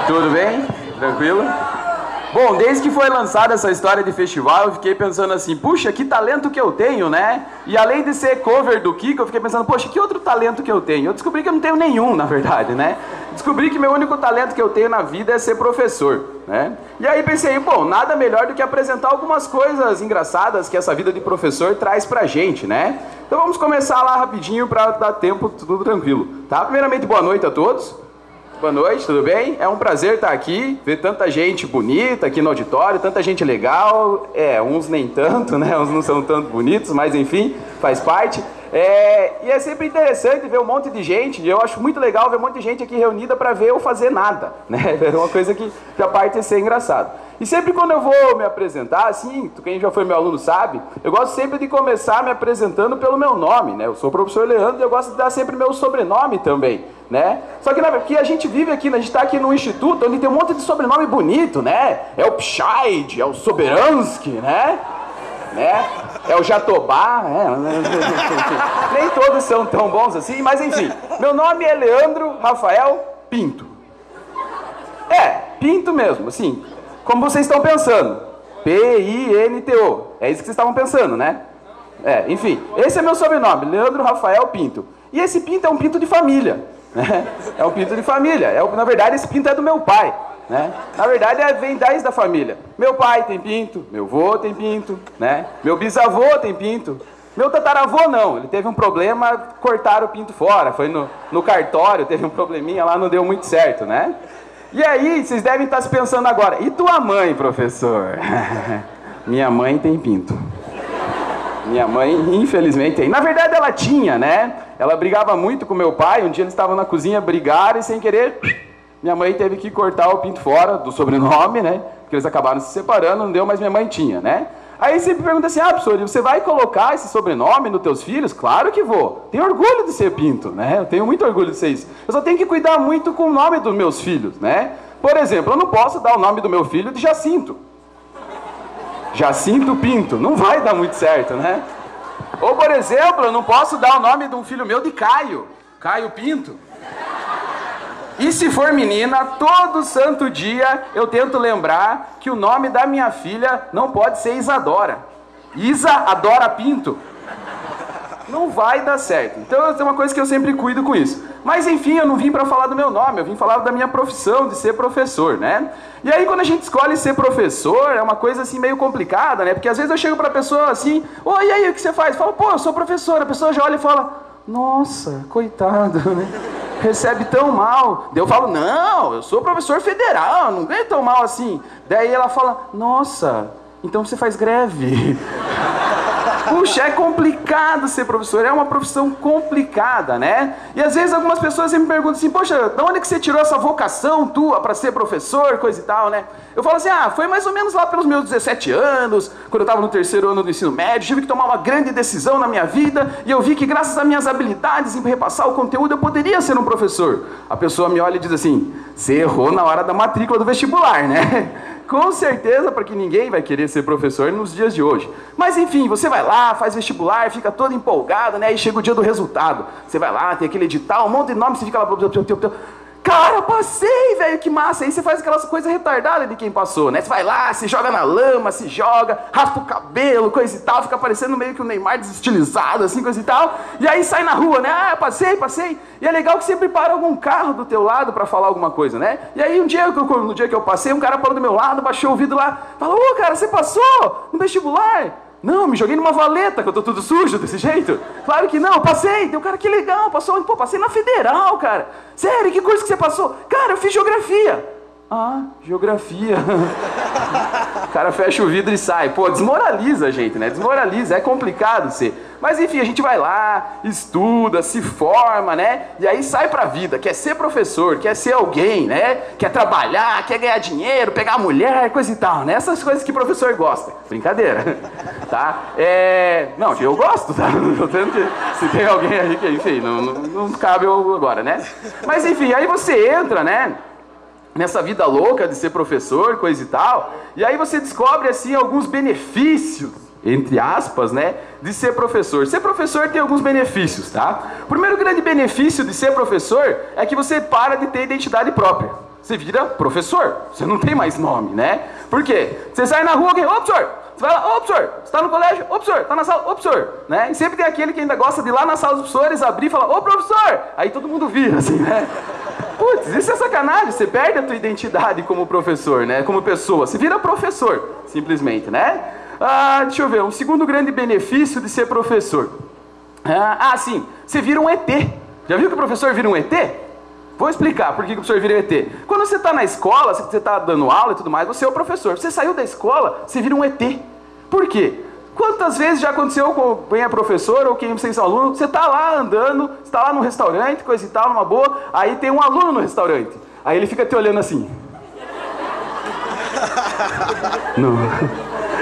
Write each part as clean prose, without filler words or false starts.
Tudo bem? Tranquilo? Bom, desde que foi lançada essa história de festival, eu fiquei pensando assim, puxa, que talento que eu tenho, né? E além de ser cover do Kiko, eu fiquei pensando, poxa, que outro talento que eu tenho? Eu descobri que eu não tenho nenhum, na verdade, né? Descobri que meu único talento que eu tenho na vida é ser professor, né? E aí pensei, bom, nada melhor do que apresentar algumas coisas engraçadas que essa vida de professor traz pra gente, né? Então vamos começar lá rapidinho pra dar tempo, tudo tranquilo, tá? Primeiramente, boa noite a todos. Boa noite, tudo bem? É um prazer estar aqui, ver tanta gente bonita aqui no auditório, tanta gente legal, uns nem tanto, né? Uns não são tanto bonitos, mas enfim, faz parte. E é sempre interessante ver um monte de gente, e eu acho muito legal ver um monte de gente aqui reunida para ver eu fazer nada, né? É uma coisa que a parte é ser engraçado. E sempre quando eu vou me apresentar, assim, quem já foi meu aluno sabe, eu gosto sempre de começar me apresentando pelo meu nome, né? Eu sou o professor Leandro e eu gosto de dar sempre meu sobrenome também, né? Só que porque a gente vive aqui, a gente está aqui num instituto onde tem um monte de sobrenome bonito, né? É o Pscheid, é o Soberansky, né? É o Jatobá, nem todos são tão bons assim, mas enfim, meu nome é Leandro Rafael Pinto. Pinto mesmo, assim, como vocês estão pensando, P-I-N-T-O, é isso que vocês estavam pensando, né? Enfim, esse é meu sobrenome, Leandro Rafael Pinto, e esse Pinto é um pinto de família, né? É um pinto de família, na verdade esse pinto é do meu pai. Né? Na verdade, vem da família. Meu pai tem pinto, meu avô tem pinto, né? Meu bisavô tem pinto. Meu tataravô não, ele teve um problema, cortaram o pinto fora. Foi no cartório, teve um probleminha lá, não deu muito certo, né? E aí, vocês devem estar se pensando agora, e tua mãe, professor? Minha mãe tem pinto. Minha mãe, infelizmente, tem. Na verdade, ela tinha, né? Ela brigava muito com meu pai, um dia eles estavam na cozinha, brigaram e sem querer... Minha mãe teve que cortar o pinto fora do sobrenome, né? Porque eles acabaram se separando, não deu, mas minha mãe tinha, né? Aí sempre pergunta assim, professor, você vai colocar esse sobrenome nos teus filhos? Claro que vou. Tenho orgulho de ser Pinto, né? Eu tenho muito orgulho de ser isso. Eu só tenho que cuidar muito com o nome dos meus filhos, né? Por exemplo, eu não posso dar o nome do meu filho de Jacinto. Jacinto Pinto. Não vai dar muito certo, né? Ou, por exemplo, eu não posso dar o nome de um filho meu de Caio. Caio Pinto. E se for menina, todo santo dia eu tento lembrar que o nome da minha filha não pode ser Isadora. Isa Adora Pinto. Não vai dar certo. Então é uma coisa que eu sempre cuido com isso. Mas enfim, eu não vim para falar do meu nome, eu vim falar da minha profissão de ser professor, né? E aí quando a gente escolhe ser professor, é uma coisa assim meio complicada, né? Porque às vezes eu chego para a pessoa assim, oi, e aí, o que você faz? Fala, eu sou professor. A pessoa já olha e fala, nossa, coitado, né? Recebe tão mal. Daí eu falo, não, eu sou professor federal, não ganho tão mal assim. Daí ela fala, nossa, então você faz greve. Puxa, é complicado ser professor, é uma profissão complicada, né? E às vezes algumas pessoas me perguntam assim, poxa, de onde que você tirou essa vocação tua para ser professor, coisa e tal, né? Eu falo assim, foi mais ou menos lá pelos meus 17 anos, quando eu estava no 3º ano do ensino médio, tive que tomar uma grande decisão na minha vida, e eu vi que graças às minhas habilidades em repassar o conteúdo, eu poderia ser um professor. A pessoa me olha e diz assim, você errou na hora da matrícula do vestibular, né? Com certeza, porque ninguém vai querer ser professor nos dias de hoje. Mas enfim, você vai lá, faz vestibular, fica todo empolgado, né? E chega o dia do resultado. Você vai lá, tem aquele edital, um monte de nome, você fica lá... Cara, passei, velho, que massa. Aí você faz aquelas coisas retardadas de quem passou, né? Você vai lá, se joga na lama, se joga, raspa o cabelo, coisa e tal, fica parecendo meio que o Neymar desestilizado, assim, coisa e tal. E aí sai na rua, né? Passei. E é legal que sempre para algum carro do teu lado pra falar alguma coisa, né? E aí no dia que eu passei, um cara parou do meu lado, baixou o vidro lá, falou, cara, você passou no vestibular? Não, me joguei numa valeta, que eu tô tudo sujo desse jeito. Claro que não, passei. Tem um cara, que legal, passou. Pô, passei na federal, cara. Sério, que curso que você passou? Cara, eu fiz geografia. Geografia. O cara fecha o vidro e sai. Pô, desmoraliza a gente, né? Desmoraliza, é complicado ser. Mas enfim, a gente vai lá, estuda, se forma, né? E aí sai pra vida, quer ser professor, quer ser alguém, né? Quer trabalhar, quer ganhar dinheiro, pegar mulher, coisa e tal, né? Essas coisas que professor gosta. Brincadeira, tá? Não, eu gosto, tá? Se tem alguém aí que, enfim, não cabe eu agora, né? Mas enfim, aí você entra, né? Nessa vida louca de ser professor, coisa e tal, e aí você descobre, assim, alguns benefícios, entre aspas, né, de ser professor. Ser professor tem alguns benefícios, tá? O primeiro grande benefício de ser professor é que você para de ter identidade própria. você vira professor. Você não tem mais nome, né? Por quê? Você sai na rua, alguém, ô professor, você vai lá, ô professor, você está no colégio, ô professor, está na sala, ô professor, né? E sempre tem aquele que ainda gosta de ir lá na sala dos professores, abrir e falar, ô professor, aí todo mundo vira, assim, né? Putz, isso é sacanagem, você perde a tua identidade como professor, né? Como pessoa, você vira professor, simplesmente, né? Deixa eu ver, um segundo grande benefício de ser professor. Sim, você vira um ET. Já viu que o professor vira um ET? Vou explicar por que o professor vira um ET. Quando você está na escola, você está dando aula e tudo mais, você é o professor. Você saiu da escola, você vira um ET. Por quê? Quantas vezes já aconteceu com quem é professor ou quem é aluno, você está lá andando, você está lá no restaurante, coisa e tal, numa boa, aí tem um aluno no restaurante. Aí ele fica te olhando assim. Não.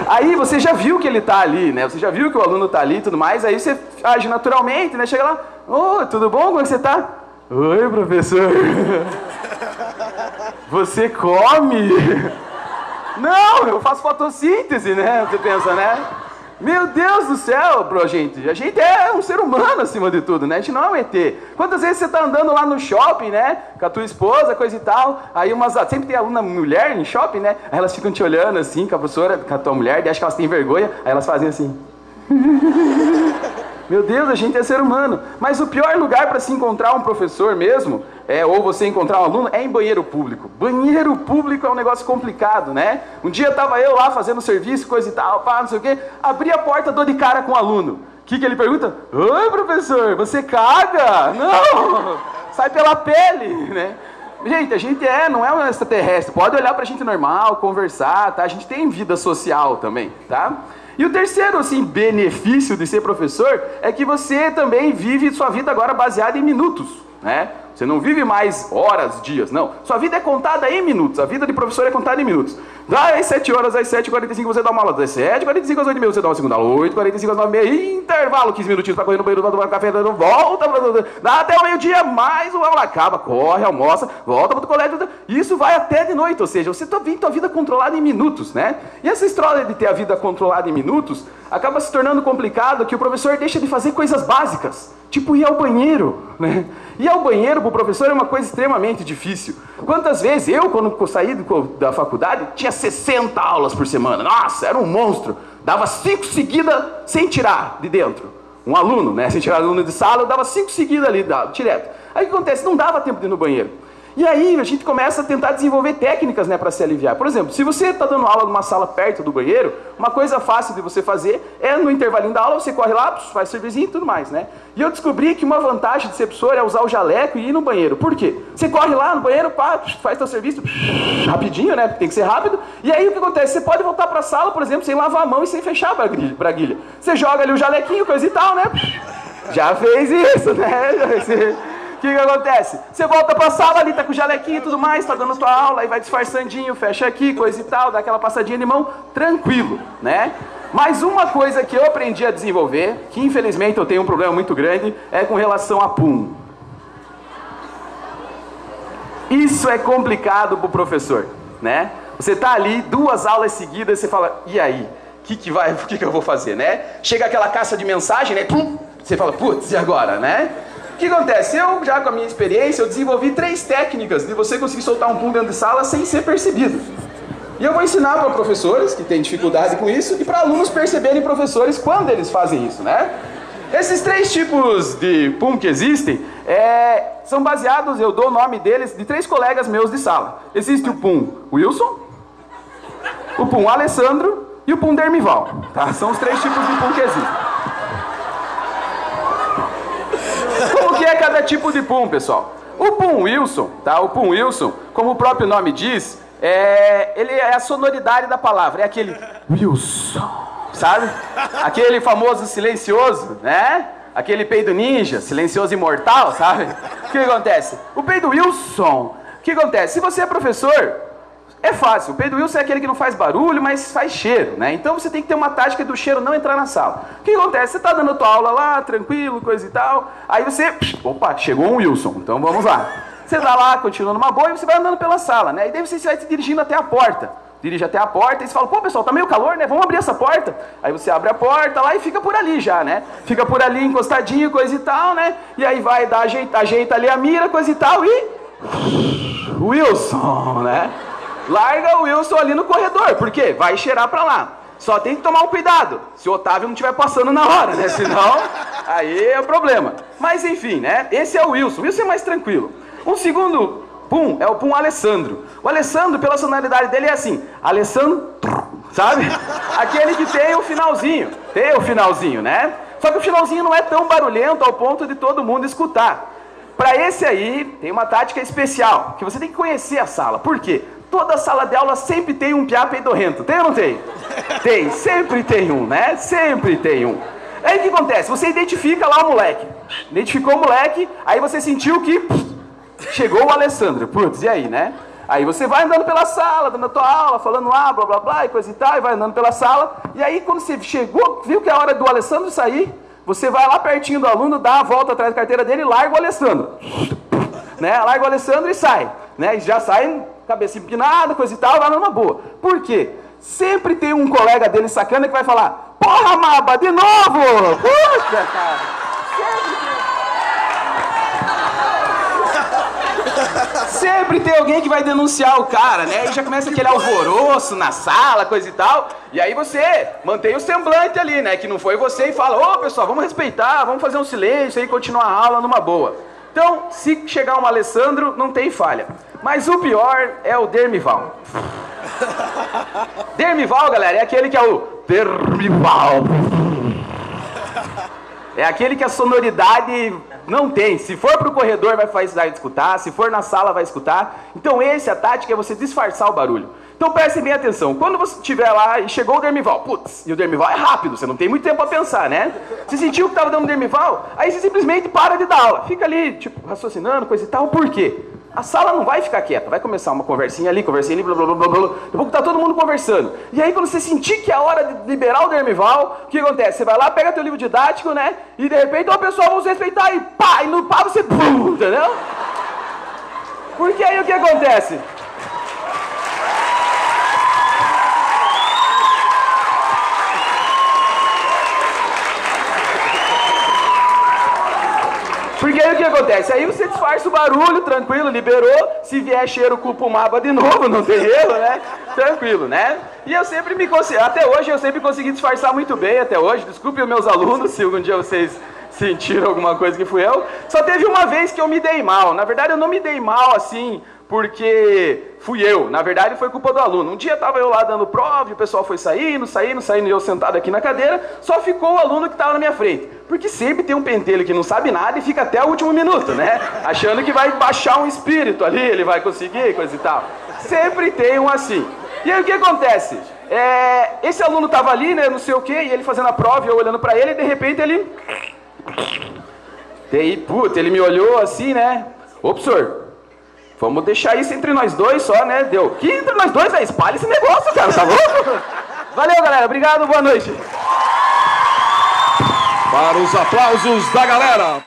Aí você já viu que ele está ali, né? Você já viu que o aluno está ali e tudo mais, aí você age naturalmente, né? Chega lá, tudo bom? Como é que você está? Oi, professor. Você come? Não, eu faço fotossíntese, né? Você pensa, né? Meu Deus do céu, gente. A gente é um ser humano acima de tudo, né? A gente não é um ET. Quantas vezes você está andando lá no shopping, né? Com a tua esposa, coisa e tal. Aí sempre tem aluna mulher em shopping, né? Aí elas ficam te olhando assim, com a professora, com a tua mulher, e acham que elas têm vergonha. Aí elas fazem assim. Meu Deus, a gente é ser humano. Mas o pior lugar para se encontrar um professor mesmo, ou você encontrar um aluno, é em banheiro público. Banheiro público é um negócio complicado, né? Um dia estava eu lá fazendo serviço, coisa e tal, não sei o quê, abri a porta, dou de cara com o aluno. O que ele pergunta? Oi, professor, você caga? Não! Sai pela pele, né? Gente, a gente não é um extraterrestre. Pode olhar pra gente normal, conversar, tá? A gente tem vida social também, tá? E o terceiro, assim, benefício de ser professor é que você também vive sua vida agora baseada em minutos, né? Você não vive mais horas, dias, não. Sua vida é contada em minutos. A vida de professor é contada em minutos. Às 7 horas, às 7h45 você dá uma aula. Das 7h45 às 8h30 você dá uma segunda aula. 8h45 às 9h30, intervalo, 15 minutinhos para correr no banheiro, tomar café, volta, dá até o meio-dia, mais uma aula acaba, corre, almoça, volta para o colégio. Isso vai até de noite, ou seja, você tem tua vida controlada em minutos, né? E essa história de ter a vida controlada em minutos acaba se tornando complicado, que o professor deixa de fazer coisas básicas, tipo ir ao banheiro, né? Ir ao banheiro para o professor é uma coisa extremamente difícil. Quantas vezes eu, quando saí da faculdade, tinha 60 aulas por semana. Nossa, era um monstro. Dava 5 seguidas sem tirar de dentro. Um aluno, né? Sem tirar aluno de sala, eu dava 5 seguidas ali, direto. Aí o que acontece? Não dava tempo de ir no banheiro. E aí a gente começa a tentar desenvolver técnicas, né, para se aliviar. Por exemplo, se você está dando aula numa sala perto do banheiro, uma coisa fácil de você fazer é no intervalinho da aula, você corre lá, faz serviço e tudo mais, né? E eu descobri que uma vantagem de ser professor é usar o jaleco e ir no banheiro. Por quê? Você corre lá no banheiro, faz teu serviço rapidinho, né? Tem que ser rápido. E aí o que acontece? Você pode voltar para a sala, por exemplo, sem lavar a mão e sem fechar a braguilha. Você joga ali o jalequinho, coisa e tal, né? Já fez isso, né? O que acontece? Você volta pra sala ali, tá com o jalequinho e tudo mais, tá dando sua aula, aí vai disfarçandinho, fecha aqui, coisa e tal, dá aquela passadinha de mão, tranquilo, né? Mas uma coisa que eu aprendi a desenvolver, que infelizmente eu tenho um problema muito grande, é com relação a pum. Isso é complicado pro professor, né? Você tá ali, 2 aulas seguidas, você fala, e aí? O que eu vou fazer, né? Chega aquela caixa de mensagem, né? Pum, você fala, putz, e agora, né? O que acontece? Eu, já com a minha experiência, eu desenvolvi 3 técnicas de você conseguir soltar um pum dentro de sala sem ser percebido. E eu vou ensinar para professores que têm dificuldade com isso e para alunos perceberem professores quando eles fazem isso, né? Esses 3 tipos de pum que existem são baseados, eu dou o nome deles, de 3 colegas meus de sala. Existe o pum Wilson, o pum Alessandro e o pum Dermival, tá? São os 3 tipos de pum que existem. Como que é cada tipo de pum, pessoal? O pum Wilson, tá? O pum Wilson, como o próprio nome diz, ele é a sonoridade da palavra, é aquele Wilson, sabe? Aquele famoso silencioso, né? Aquele peido ninja, silencioso imortal, sabe? O que acontece? O peido Wilson, o que acontece? Se você é professor, é fácil. O peido Wilson é aquele que não faz barulho, mas faz cheiro, né? Então você tem que ter uma tática do cheiro não entrar na sala. O que acontece? Você está dando a tua aula lá, tranquilo, coisa e tal, aí você... Opa, chegou um Wilson, então vamos lá. Você vai lá, continua numa boa, e você vai andando pela sala, né? E daí você vai se dirigindo até a porta. Dirige até a porta e você fala, pô, pessoal, tá meio calor, né? Vamos abrir essa porta. Aí você abre a porta lá e fica por ali já, né? Fica por ali encostadinho, coisa e tal, né? E aí vai, ajeita ali a mira, coisa e tal, e Wilson, né? Larga o Wilson ali no corredor, por quê? Vai cheirar pra lá. Só tem que tomar um cuidado, se o Otávio não estiver passando na hora, né? Senão, aí é o problema. Mas enfim, né? Esse é o Wilson. O Wilson é mais tranquilo. Um segundo pum é o pum Alessandro. O Alessandro, pela sonoridade dele, é assim, Alessandro, sabe? Aquele que tem o finalzinho, né? Só que o finalzinho não é tão barulhento ao ponto de todo mundo escutar. Para esse aí, tem uma tática especial, que você tem que conhecer a sala. Por quê? Toda sala de aula sempre tem um piá peidorrento. Tem ou não tem? Tem, sempre tem um, né? Sempre tem um. Aí o que acontece? Você identifica lá o moleque. Identificou o moleque, aí você sentiu que chegou o Alessandro. Putz, e aí, né? Aí você vai andando pela sala, dando a tua aula, falando lá, blá, blá, blá, e coisa e tal, e vai andando pela sala. E aí, quando você chegou, viu que é a hora do Alessandro sair, você vai lá pertinho do aluno, dá a volta atrás da carteira dele e larga o Alessandro. Né? Larga o Alessandro e sai. Né? E já sai, cabeça empinada, coisa e tal, vai numa boa. Por quê? Sempre tem um colega dele sacana que vai falar: porra, Maba, de novo! Puxa, cara! Sempre tem alguém que vai denunciar o cara, né? E já começa aquele alvoroço na sala, coisa e tal. E aí você mantém o semblante ali, né? Que não foi você e fala: ô pessoal, vamos respeitar, vamos fazer um silêncio e continuar a aula numa boa. Então, se chegar um Alessandro, não tem falha. Mas o pior é o Dermival. Dermival, galera, é aquele que é o Dermival. É aquele que a sonoridade não tem. Se for pro corredor vai fazer escutar, se for na sala vai escutar. Então a tática é você disfarçar o barulho. Então prestem bem atenção. Quando você estiver lá e chegou o Dermival, putz, e o Dermival é rápido, você não tem muito tempo para pensar, né? Você sentiu que estava dando Dermival, aí você simplesmente para de dar aula. Fica ali, tipo, raciocinando, coisa e tal. Por quê? A sala não vai ficar quieta, vai começar uma conversinha ali, blá, blá, blá, blá, blá. Daqui a pouco tá todo mundo conversando. E aí quando você sentir que é a hora de liberar o Dermival, o que acontece? Você vai lá, pega teu livro didático, né? E de repente, ó, pessoal, vamos respeitar e pá, e no pá você pum, entendeu? Porque aí o que acontece? Porque aí o que acontece? Aí você disfarça o barulho, tranquilo, liberou. Se vier cheiro, culpa o Maba de novo, não tem erro, né? Tranquilo, né? E eu sempre até hoje eu sempre consegui disfarçar muito bem, até hoje. Desculpe os meus alunos se algum dia vocês sentiram alguma coisa que fui eu. Só teve uma vez que eu me dei mal. Na verdade, eu não me dei mal assim porque fui eu. Na verdade, foi culpa do aluno. Um dia estava eu lá dando prova, e o pessoal foi saindo, e eu sentado aqui na cadeira, só ficou o aluno que estava na minha frente. Porque sempre tem um pentelho que não sabe nada e fica até o último minuto, né? Achando que vai baixar um espírito ali, ele vai conseguir, coisa e tal. Sempre tem um assim. E aí o que acontece? Esse aluno estava ali, né, não sei o quê, e ele fazendo a prova, e eu olhando para ele, e de repente ele... ele me olhou assim, né? Ô, professor, vamos deixar isso entre nós dois só, né? Deu. Que entre nós dois, velho? Espalha esse negócio, cara, tá louco? Valeu, galera. Obrigado, boa noite. Para os aplausos da galera.